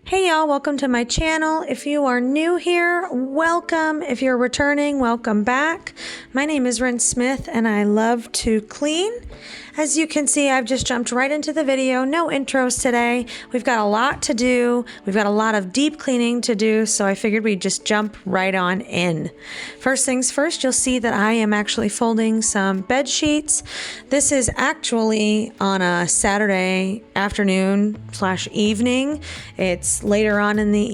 Hey y'all, welcome to my channel. If you are new here, welcome. If you're returning, welcome back. My name is Rynsmith and I love to clean. As you can see, I've just jumped right into the video. No intros today. We've got a lot to do. We've got a lot of deep cleaning to do, so I figured we'd just jump right on in. First things first, you'll see that I am actually folding some bed sheets. This is actually on a Saturday afternoon / evening. It's later on in the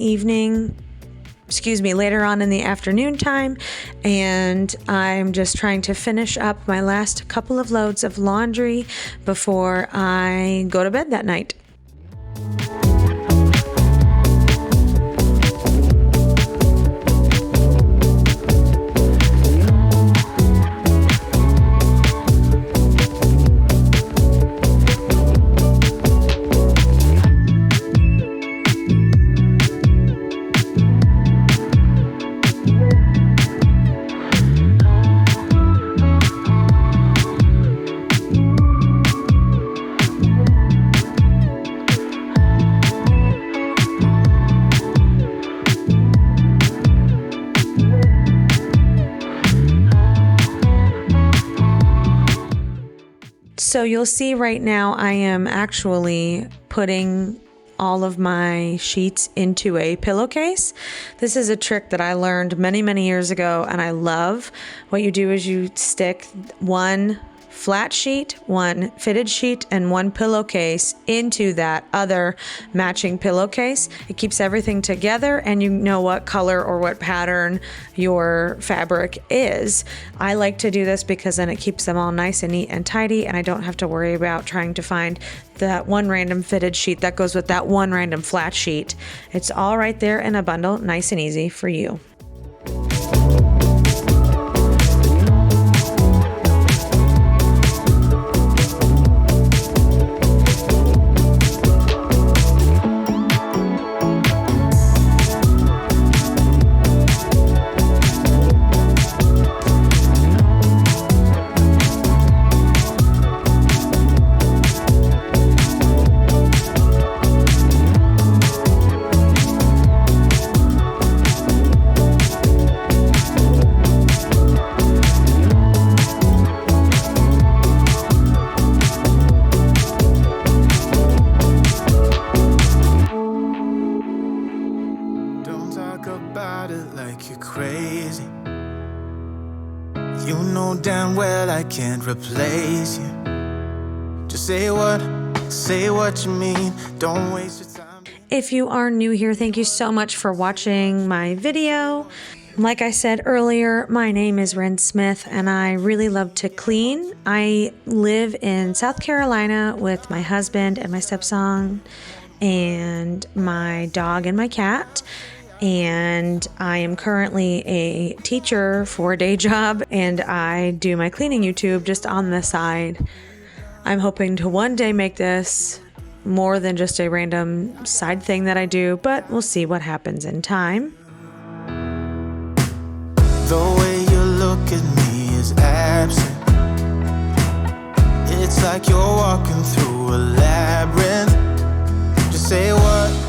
afternoon time, and I'm just trying to finish up my last couple of loads of laundry before I go to bed that night. So you'll see right now I am actually putting all of my sheets into a pillowcase. This is a trick that I learned many years ago and I love. What you do is you stick one flat sheet, one fitted sheet, and one pillowcase into that other matching pillowcase. It keeps everything together and you know what color or what pattern your fabric is. I like to do this because then it keeps them all nice and neat and tidy, and I don't have to worry about trying to find that one random fitted sheet that goes with that one random flat sheet. It's all right there in a bundle, nice and easy for you. Crazy. You know damn well I can't replace you. Just say what you mean. Don't waste your time. If you are new here, thank you so much for watching my video. Like I said earlier, my name is Rynsmith and I really love to clean. I live in South Carolina with my husband and my stepson and my dog and my cat. And I am currently a teacher for a day job, and I do my cleaning YouTube just on the side. I'm hoping to one day make this more than just a random side thing that I do, but we'll see what happens in time. The way you look at me is absent. It's like you're walking through a labyrinth. Just say what.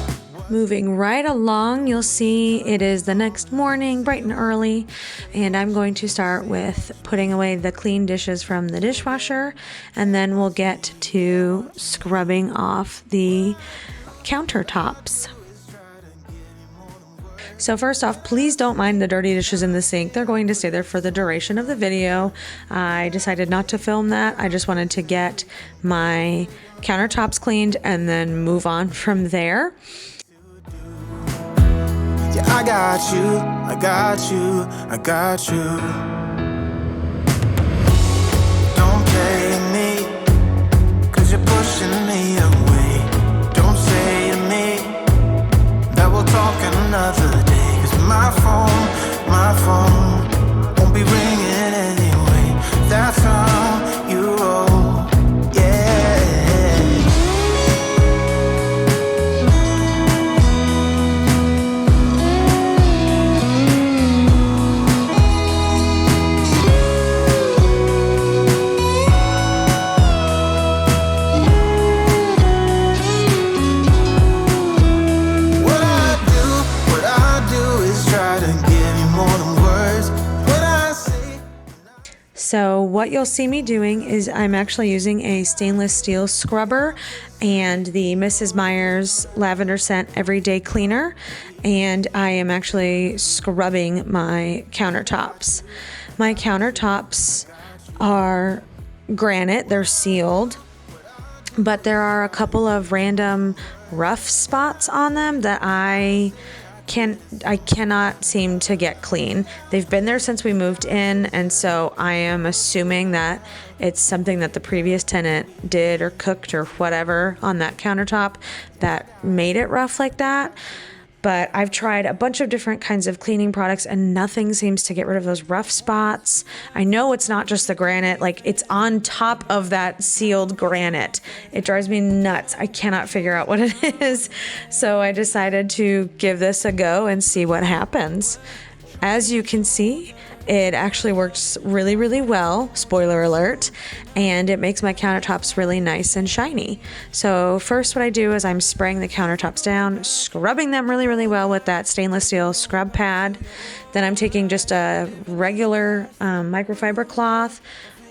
Moving right along, you'll see it is the next morning, bright and early, and I'm going to start with putting away the clean dishes from the dishwasher, and then we'll get to scrubbing off the countertops. So first off, please don't mind the dirty dishes in the sink. They're going to stay there for the duration of the video. I decided not to film that. I just wanted to get my countertops cleaned and then move on from there. Yeah, I got you, I got you, I got you. Don't play me, 'cause you're pushing me away. Don't say to me that we'll talk another day, 'cause my phone won't be ringing anyway. That's how you roll, yeah. So what you'll see me doing is I'm actually using a stainless steel scrubber and the Mrs. Meyer's lavender scent everyday cleaner, and I am actually scrubbing my countertops. My countertops are granite, they're sealed, but there are a couple of random rough spots on them that I cannot seem to get clean. They've been there since we moved in, and so I am assuming that it's something that the previous tenant did or cooked or whatever on that countertop that made it rough like that. But I've tried a bunch of different kinds of cleaning products and nothing seems to get rid of those rough spots. I know it's not just the granite, like it's on top of that sealed granite. It drives me nuts. I cannot figure out what it is. So I decided to give this a go and see what happens. As you can see, it actually works really, really well, spoiler alert, and it makes my countertops really nice and shiny. So first what I do is I'm spraying the countertops down, scrubbing them really, really well with that stainless steel scrub pad. Then I'm taking just a regular microfiber cloth,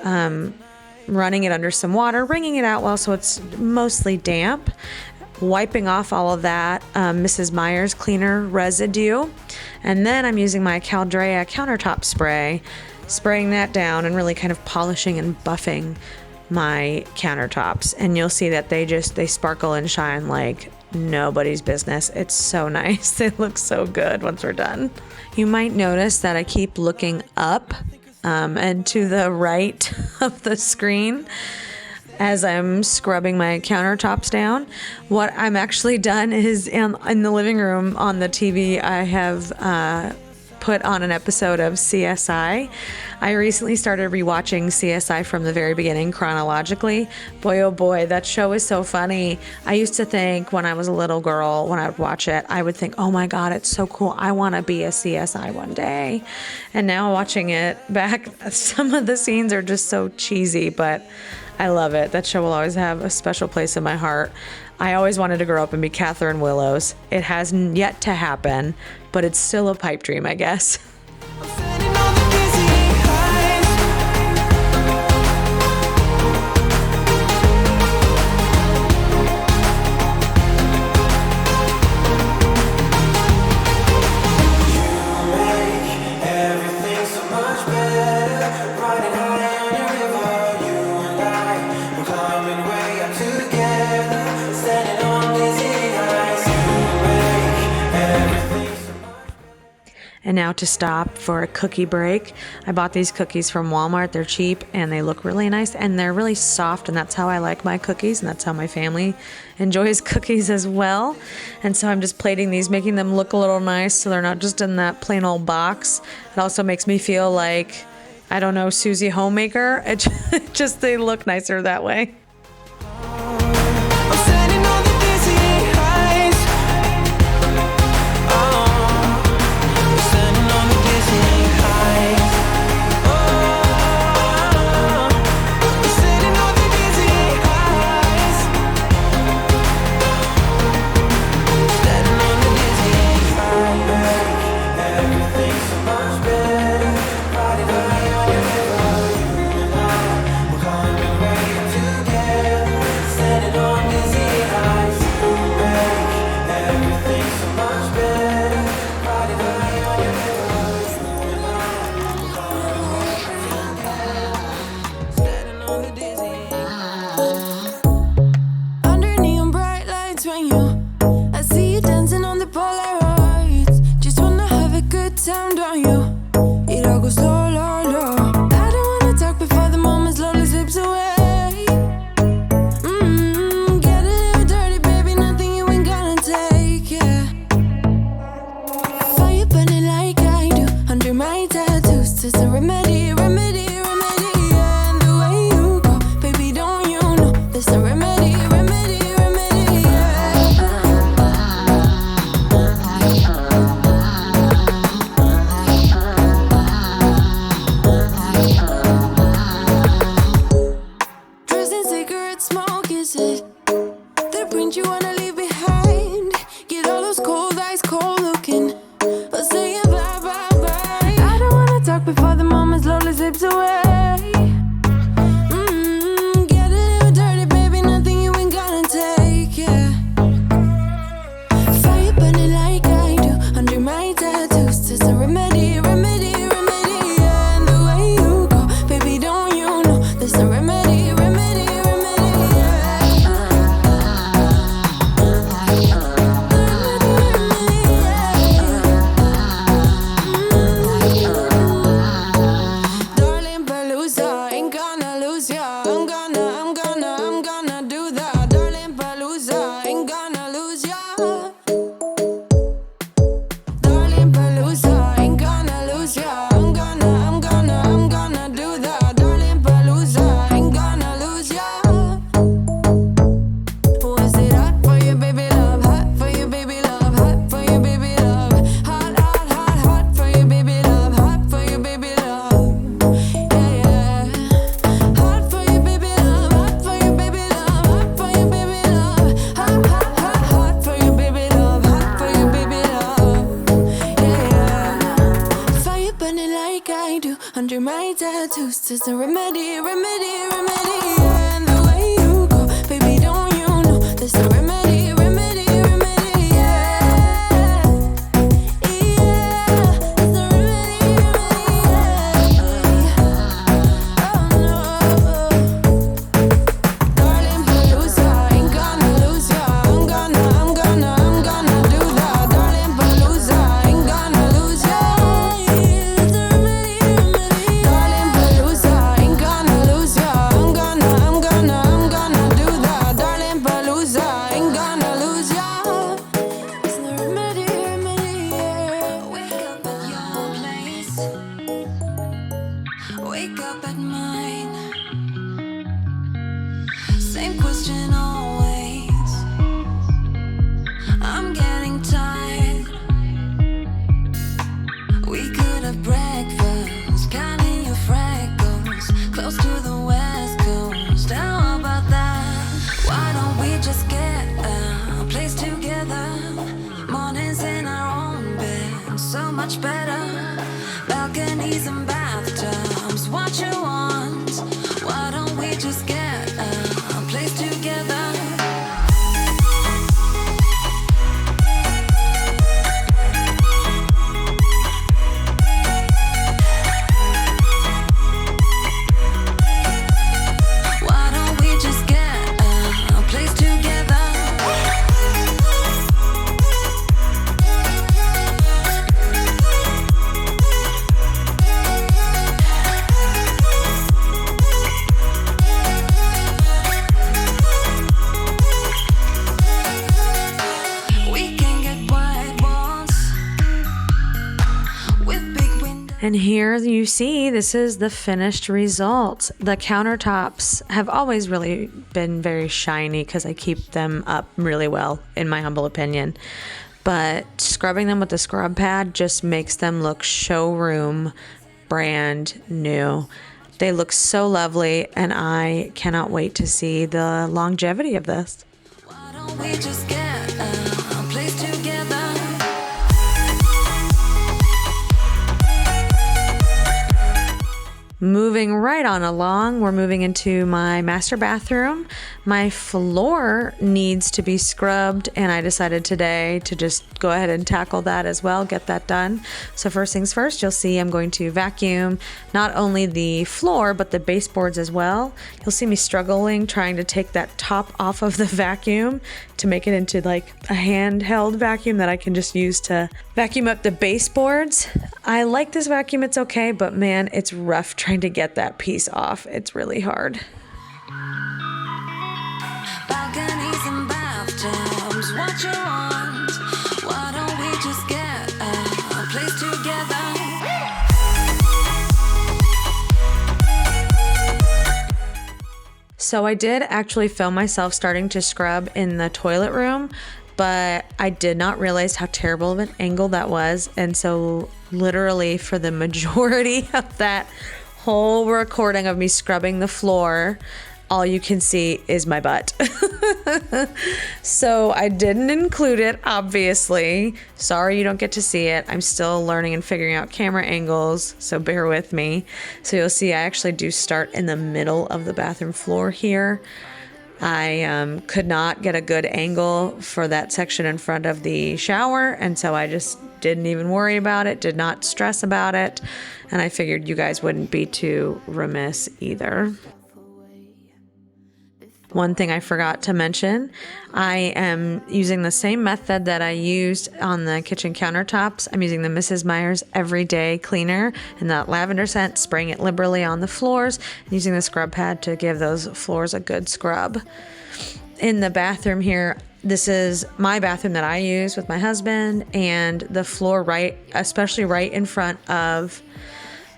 running it under some water, wringing it out well so it's mostly damp, wiping off all of that Mrs. Meyer's cleaner residue, and then I'm using my Caldrea countertop spray, spraying that down and really kind of polishing and buffing my countertops, and you'll see that they sparkle and shine like nobody's business. It's so nice. They look so good once we're done. You might notice that I keep looking up and to the right of the screen as I'm scrubbing my countertops down. What I'm actually done is in the living room on the TV, I have put on an episode of CSI. I recently started rewatching CSI from the very beginning chronologically. Boy, oh boy, that show is so funny. I used to think when I was a little girl, when I would watch it, I would think, oh my God, it's so cool. I want to be a CSI one day. And now watching it back, some of the scenes are just so cheesy, but I love it. That show will always have a special place in my heart. I always wanted to grow up and be Catherine Willows. It hasn't yet to happen, but it's still a pipe dream, I guess. And now to stop for a cookie break. I bought these cookies from Walmart. They're cheap and they look really nice and they're really soft, and that's how I like my cookies, and that's how my family enjoys cookies as well. And so I'm just plating these, making them look a little nice so they're not just in that plain old box. It also makes me feel like, I don't know, Susie Homemaker. It just, they look nicer that way. Together tattoos is a remedy, remedy, remedy. Yeah, and the way you go, baby, don't you know there's a remedy, remedy, remedy. Yeah, yeah, there's a remedy, remedy. Yeah. Oh no, darling, Palooza, ain't gonna lose ya. I'm gonna do that, darling, Palooza, ain't gonna lose ya. There's a remedy, remedy. Darling, Palooza, ain't gonna lose ya. I'm gonna do that, darling, Palooza, ain't gonna lose ya. It's the remedy, remedy, yeah. Wake up at your place, wake up at mine. Same question always. I'm getting tired. We could have breakfast, counting your freckles, close to the west coast. How about that? Why don't we just get a place together? Mornings in our own bed, so much better. Balconies and bathtubs, what you want? Why don't we just get a place together? Why don't we just get a place together? We can get white walls with big windows. And here you see, this is the finished result. The countertops have always really been very shiny because I keep them up really well, in my humble opinion. But scrubbing them with the scrub pad just makes them look showroom brand new. They look so lovely, and I cannot wait to see the longevity of this. Why don't we just get a place together? Moving right on along, we're moving into my master bathroom. My floor needs to be scrubbed, and I decided today to just go ahead and tackle that as well, get that done. So first things first, you'll see I'm going to vacuum not only the floor, but the baseboards as well. You'll see me struggling trying to take that top off of the vacuum to make it into like a handheld vacuum that I can just use to vacuum up the baseboards. I like this vacuum, it's okay, but man, it's rough trying to get that piece off. It's really hard. Balconies and bathtubs, what you want? Why don't we just get a place together? So I did actually film myself starting to scrub in the toilet room, but I did not realize how terrible of an angle that was. And so literally for the majority of that whole recording of me scrubbing the floor, all you can see is my butt. So I didn't include it, obviously. Sorry you don't get to see it. I'm still learning and figuring out camera angles, so bear with me. So you'll see I actually do start in the middle of the bathroom floor here. I could not get a good angle for that section in front of the shower, and so I just didn't even worry about it, did not stress about it, and I figured you guys wouldn't be too remiss either. One thing I forgot to mention, I am using the same method that I used on the kitchen countertops. I'm using the Mrs. Meyer's Everyday Cleaner and that lavender scent, spraying it liberally on the floors, and using the scrub pad to give those floors a good scrub. In the bathroom here, this is my bathroom that I use with my husband, and the floor right, especially right in front of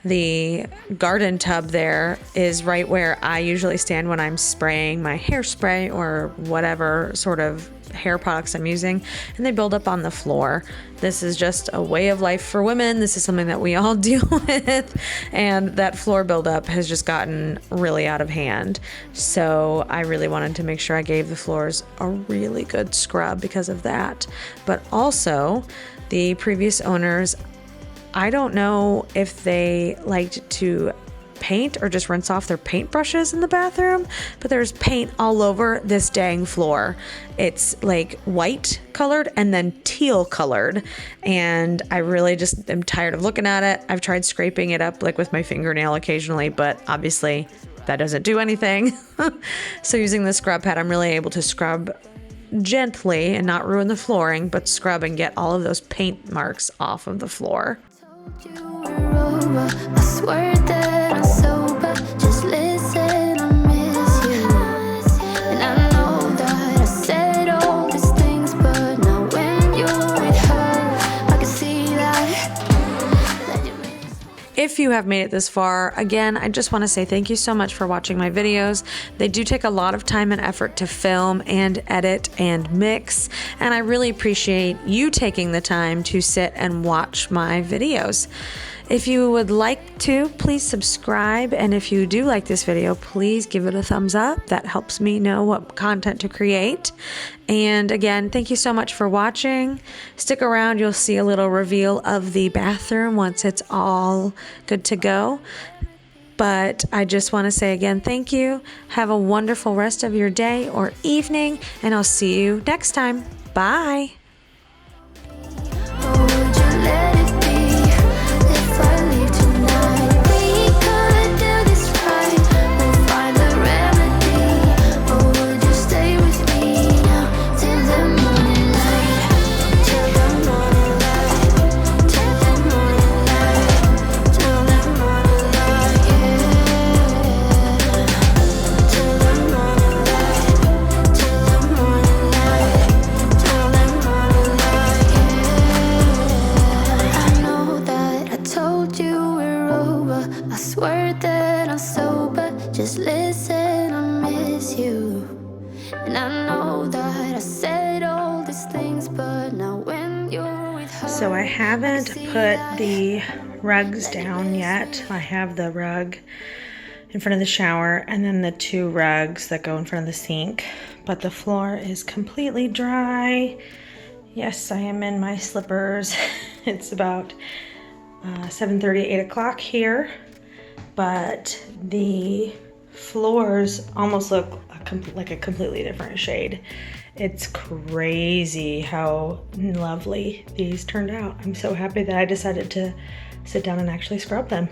the garden tub there, is right where I usually stand when I'm spraying my hairspray or whatever sort of hair products I'm using, and they build up on the floor. This is just a way of life for women. This is something that we all deal with, and that floor buildup has just gotten really out of hand. So I really wanted to make sure I gave the floors a really good scrub because of that. But also, the previous owners, I don't know if they liked to paint or just rinse off their paintbrushes in the bathroom, but there's paint all over this dang floor. It's like white colored and then teal colored, and I really just am tired of looking at it. I've tried scraping it up like with my fingernail occasionally, but obviously that doesn't do anything. So using the scrub pad, I'm really able to scrub gently and not ruin the flooring, but scrub and get all of those paint marks off of the floor. You were over. I swear that I'm sober. Just listen, I miss you. And I know that I said all these things, but now when you're with her, I can see that you miss me. If you have made it this far, again, I just want to say thank you so much for watching my videos. They do take a lot of time and effort to film and edit and mix, and I really appreciate you taking the time to sit and watch my videos. If you would like to, please subscribe, and if you do like this video, please give it a thumbs up. That helps me know what content to create. And again, thank you so much for watching. Stick around, you'll see a little reveal of the bathroom once it's all good to go. But I just want to say again, thank you. Have a wonderful rest of your day or evening, and I'll see you next time. Bye. Or would you let it be if I leave tonight? We could do this right. We'll find the remedy. Or would you stay with me now till the morning light? Till the morning light. Till the morning light. Till the morning light. Yeah. Till the morning light. Till the morning light. Till the morning light. Yeah. I know that I told you we're over. I swear that I'm sober. Just listen, I miss you. And I know that I said all these things, but now when you're with her. So I haven't put the rugs down yet. I have the rug in front of the shower and then the two rugs that go in front of the sink, but the floor is completely dry. Yes, I am in my slippers. It's about 7:30, 8 o'clock here, but the floors almost look like a completely different shade. It's crazy how lovely these turned out. I'm so happy that I decided to sit down and actually scrub them.